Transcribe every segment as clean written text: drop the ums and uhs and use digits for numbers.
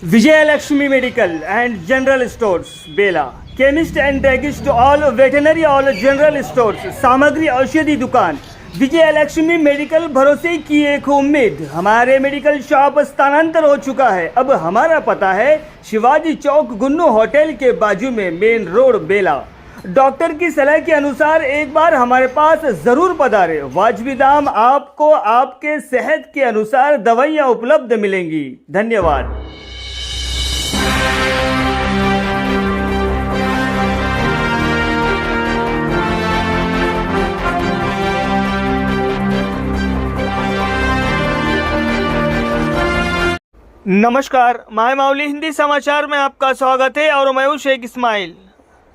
Vijayalakshmi Medical and General Stores, Bela. Chemist and druggist all veterinary all general stores. सामग्री औषधि दुकान. Vijayalakshmi medical भरोसे की एक उम्मीद. हमारे मेडिकल शॉप स्थानांतर हो चुका है. अब हमारा पता है शिवाजी चौक गुन्नू होटल के बाजू में, मेन रोड, बेला. डॉक्टर की सलाह के अनुसार एक बार हमारे पास जरूर पधारें. वाजिब दाम आपको आपके सेहत के अनुसार दवाइयाँ उपलब्ध मिलेंगी. धन्यवाद. नमस्कार, माय माउली हिंदी समाचार में आपका स्वागत है और मैं हूं शेख इस्माइल.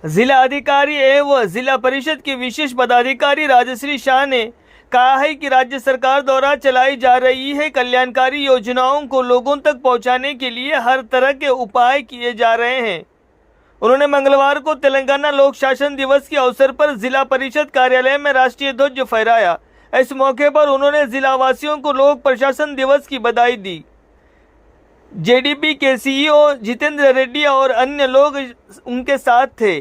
जिला अधिकारी एवं जिला परिषद के विशेष पदाधिकारी राजश्री शाह ने कहा है कि राज्य सरकार द्वारा चलाई जा रही है कल्याणकारी योजनाओं को लोगों तक पहुंचाने के लिए हर तरह के उपाय किए जा रहे हैं. उन्होंने मंगलवार को तेलंगाना लोक शासन दिवस के अवसर पर जिला परिषद कार्यालय में राष्ट्रीय ध्वज फहराया. इस मौके पर उन्होंने जिला वासियों को लोक प्रशासन दिवस की बधाई दी. जेडीपी के सीईओ जितेंद्र रेड्डी और अन्य लोग उनके साथ थे.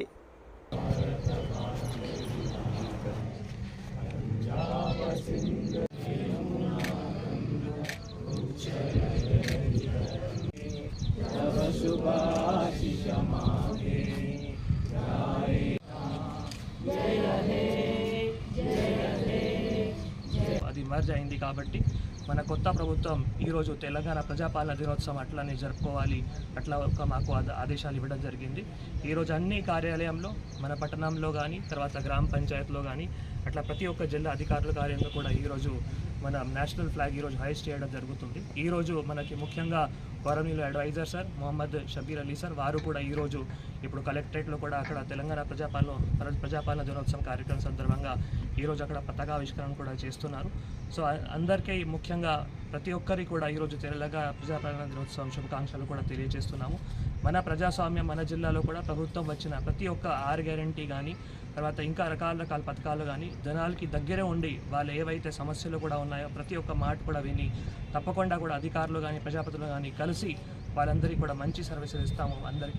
అది మర్జ్ అయింది కాబట్టి మన కొత్త ప్రభుత్వం ఈరోజు తెలంగాణ ప్రజాపాలన దినోత్సవం అట్లానే జరుపుకోవాలి, అట్లా మాకు ఆదేశాలు ఇవ్వడం జరిగింది. ఈరోజు అన్ని కార్యాలయంలో మన పట్టణంలో కానీ తర్వాత గ్రామ పంచాయతీలో కానీ అట్లా ప్రతి ఒక్క జిల్లా అధికారుల కార్యంలో కూడా ఈరోజు మన నేషనల్ ఫ్లాగ్ ఈరోజు హైస్ట్ చేయడం జరుగుతుంది. ఈరోజు మనకి ముఖ్యంగా గౌరవనీయులు adviser sir Mohammed Shabbir Ali sir వారు కూడా ఈరోజు ఇప్పుడు కలెక్టరేట్లో కూడా అక్కడ తెలంగాణ ప్రజాపాలన దినోత్సవం కార్యక్రమం సందర్భంగా ఈరోజు అక్కడ పతాకావిష్కరణ కూడా చేస్తున్నారు. సో అందరికీ ముఖ్యంగా ప్రతి ఒక్కరికి కూడా ఈరోజు తెలంగాణ ప్రజాపాలన దినోత్సవం శుభాకాంక్షలు కూడా తెలియజేస్తున్నాము. మన ప్రజాస్వామ్యం మన జిల్లాలో కూడా ప్రభుత్వం వచ్చిన ప్రతి ఒక్క 6 గ్యారెంటీ కానీ తర్వాత ఇంకా రకాల పథకాలు కానీ జనాలకి దగ్గరే ఉండి వాళ్ళు ఏవైతే సమస్యలు కూడా ఉన్నాయో ప్రతి ఒక్క మాట కూడా విని తప్పకుండా కూడా అధికారులు కానీ ప్రజాప్రతినిధులు కానీ కలిసి వాళ్ళందరికీ కూడా మంచి సర్వీసులు ఇస్తాము. అందరికీ